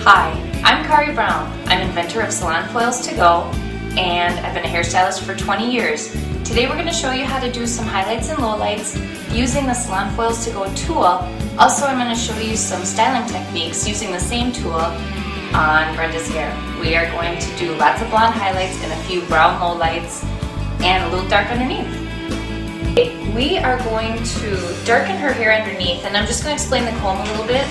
Hi, I'm Kari Brown. I'm inventor of Salon Foils to Go, and I've been a hairstylist for 20 years. Today we're going to show you how to do some highlights and lowlights using the Salon Foils to Go tool. Also, I'm going to show you some styling techniques using the same tool on Brenda's hair. We are going to do lots of blonde highlights and a few brown lowlights and a little dark underneath. We are going to darken her hair underneath, and I'm just going to explain the comb a little bit.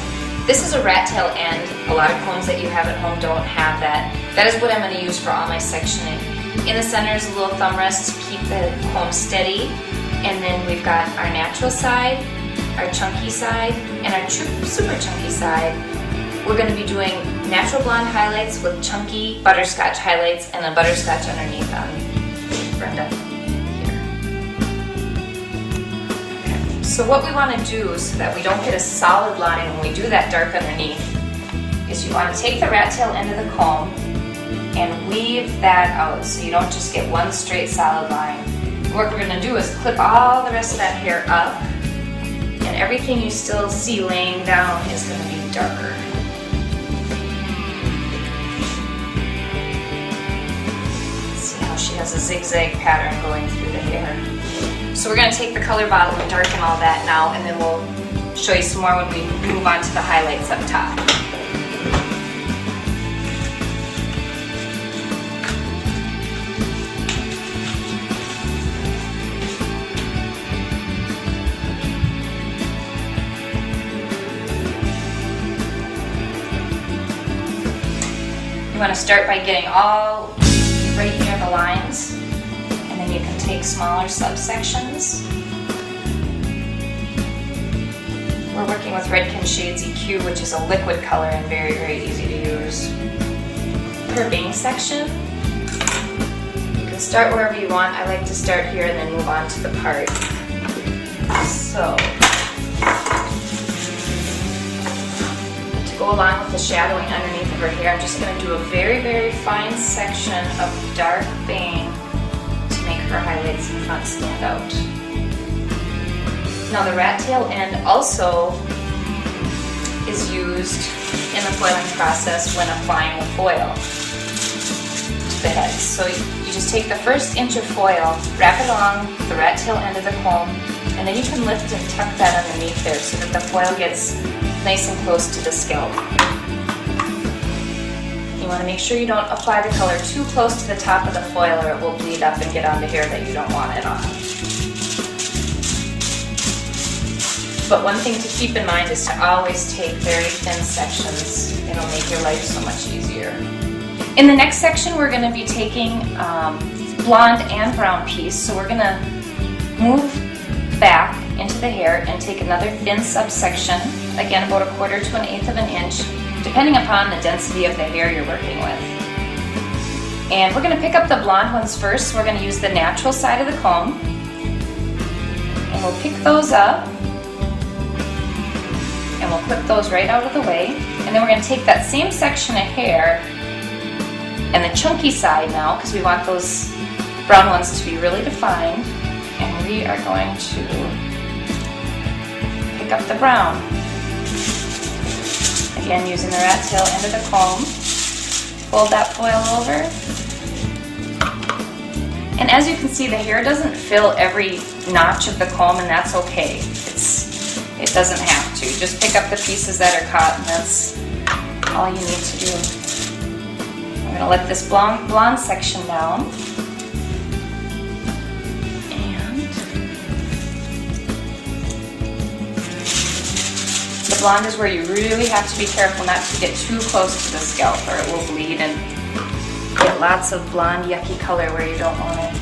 This is a rat tail end. A lot of combs that you have at home don't have that. That is what I'm going to use for all my sectioning. In the center is a little thumb rest to keep the comb steady. And then we've got our natural side, our chunky side, and our super chunky side. We're going to be doing natural blonde highlights with chunky butterscotch highlights and a butterscotch underneath on Brenda. So what we want to do so that we don't get a solid line when we do that dark underneath is you want to take the rat tail end of the comb and weave that out so you don't just get one straight solid line. What we're going to do is clip all the rest of that hair up, and everything you still see laying down is going to be darker. See how she has a zigzag pattern going through the hair. So we're going to take the color bottle and darken all that now, and then we'll show you some more when we move on to the highlights up top. You want to start by getting all right near the lines. And then you can take smaller subsections. We're working with Redken Shades EQ, which is a liquid color and very, very easy to use. Per bang section, you can start wherever you want. I like to start here and then move on to the part. So, to go along with the shadowing underneath of her hair, I'm just going to do a very, very fine section of dark bang make her highlights in front stand out. Now the rat tail end also is used in the foiling process when applying the foil to the head. So you just take the first inch of foil, wrap it along the rat tail end of the comb, and then you can lift and tuck that underneath there so that the foil gets nice and close to the scalp. You want to make sure you don't apply the color too close to the top of the foil or it will bleed up and get onto hair that you don't want it on. But one thing to keep in mind is to always take very thin sections. It'll make your life so much easier. In the next section we're going to be taking blonde and brown piece, so we're going to move back into the hair and take another thin subsection, again about 1/4 to 1/8 of an inch, depending upon the density of the hair you're working with. And we're going to pick up the blonde ones first, so we're going to use the natural side of the comb. And we'll pick those up, and we'll clip those right out of the way. And then we're going to take that same section of hair, and the chunky side now, because we want those brown ones to be really defined, and we are going to pick up the brown. Again, using the rat tail end of the comb, fold that foil over. And as you can see, the hair doesn't fill every notch of the comb, and that's okay. It doesn't have to. Just pick up the pieces that are caught, and that's all you need to do. I'm going to let this blonde section down. Blonde is where you really have to be careful not to get too close to the scalp or it will bleed and get lots of blonde yucky color where you don't want it.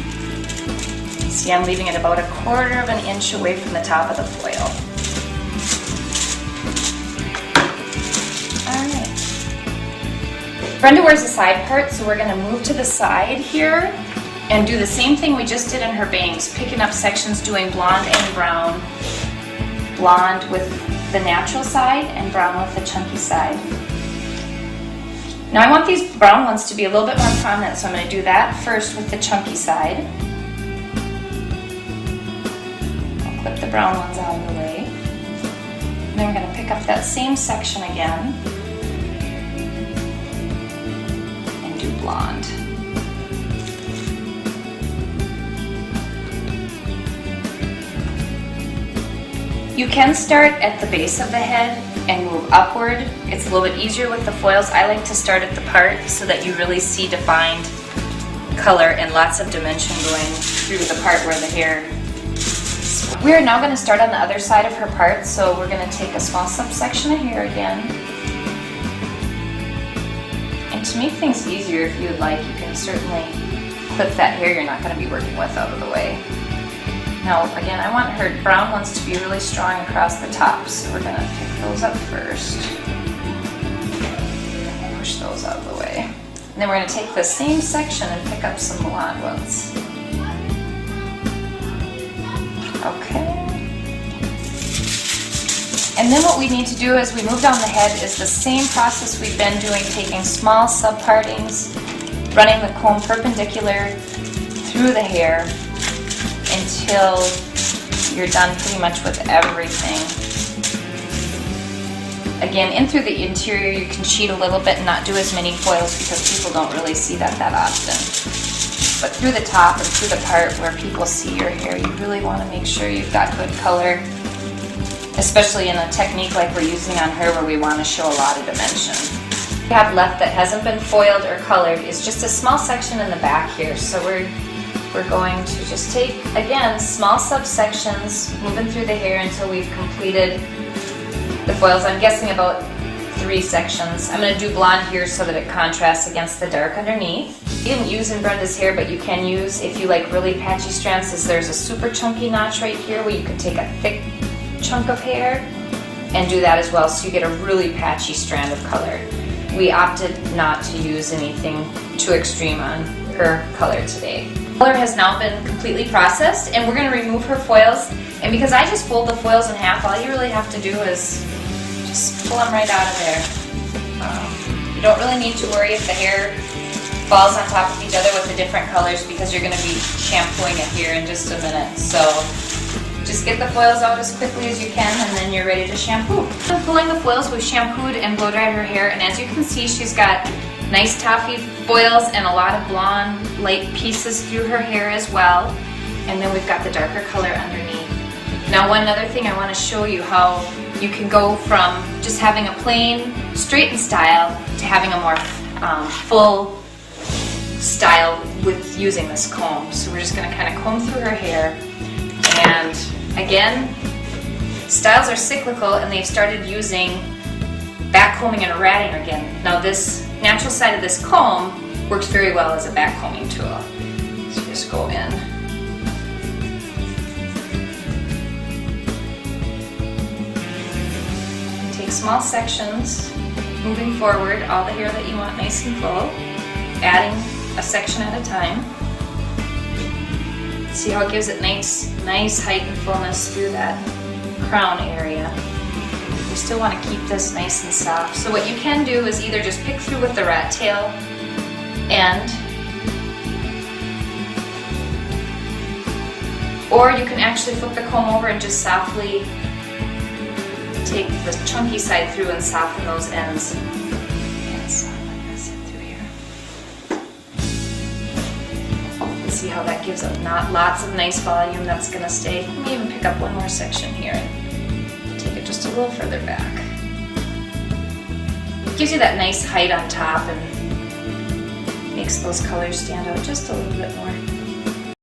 See, I'm leaving it about 1/4 of an inch away from the top of the foil. Alright. Brenda wears a side part, so we're going to move to the side here and do the same thing we just did in her bangs, picking up sections, doing blonde and brown. Blonde with the natural side and brown with the chunky side. Now I want these brown ones to be a little bit more prominent, so I'm going to do that first with the chunky side. I'll clip the brown ones out of the way. And then we're going to pick up that same section again blonde. You can start at the base of the head and move upward. It's a little bit easier with the foils. I like to start at the part so that you really see defined color and lots of dimension going through the part where the hair. We are now going to start on the other side of her part, so we're going to take a small subsection of hair again. And to make things easier, if you would like, you can certainly clip that hair you're not going to be working with out of the way. Now, again, I want her brown ones to be really strong across the top, so we're going to pick those up first. Push those out of the way. And then we're going to take the same section and pick up some blonde ones. Okay. And then what we need to do as we move down the head is the same process we've been doing, taking small sub-partings, running the comb perpendicular through the hair until you're done pretty much with everything. Again, in through the interior you can cheat a little bit and not do as many foils because people don't really see that often. But through the top and through the part where people see your hair, you really want to make sure you've got good color, especially in a technique like we're using on her where we want to show a lot of dimension. What we have left that hasn't been foiled or colored is just a small section in the back here. So we're going to just take, again, small subsections, moving through the hair until we've completed the foils. I'm guessing about 3 sections. I'm going to do blonde here so that it contrasts against the dark underneath. You didn't use in Brenda's hair, but you can use, if you like really patchy strands, is there's a super chunky notch right here where you can take a thick chunk of hair and do that as well, so you get a really patchy strand of color. We opted not to use anything too extreme on her color today. Color has now been completely processed, and we're going to remove her foils. And because I just fold the foils in half, all you really have to do is just pull them right out of there. You don't really need to worry if the hair falls on top of each other with the different colors because you're going to be shampooing it here in just a minute. So just get the foils out as quickly as you can, and then you're ready to shampoo. Pulling the foils, we've shampooed and blow dried her hair, and as you can see, she's got nice toffee foils and a lot of blonde light pieces through her hair as well. And then we've got the darker color underneath. Now, one other thing I want to show you how you can go from just having a plain straightened style to having a more full style with using this comb. So we're just going to kind of comb through her hair. And again, styles are cyclical, and they've started using back combing and ratting again. Now, this natural side of this comb works very well as a back combing tool. So just go in. And take small sections, moving forward, all the hair that you want nice and full, adding a section at a time. See how it gives it nice height and fullness through that crown area. You still want to keep this nice and soft. So what you can do is either just pick through with the rat tail end, or you can actually flip the comb over and just softly take the chunky side through and soften those ends. And soften this in through here. See how that gives it lots of nice volume that's going to stay. Let me even pick up one more section here and take it just a little further back. It gives you that nice height on top and makes those colors stand out just a little bit more.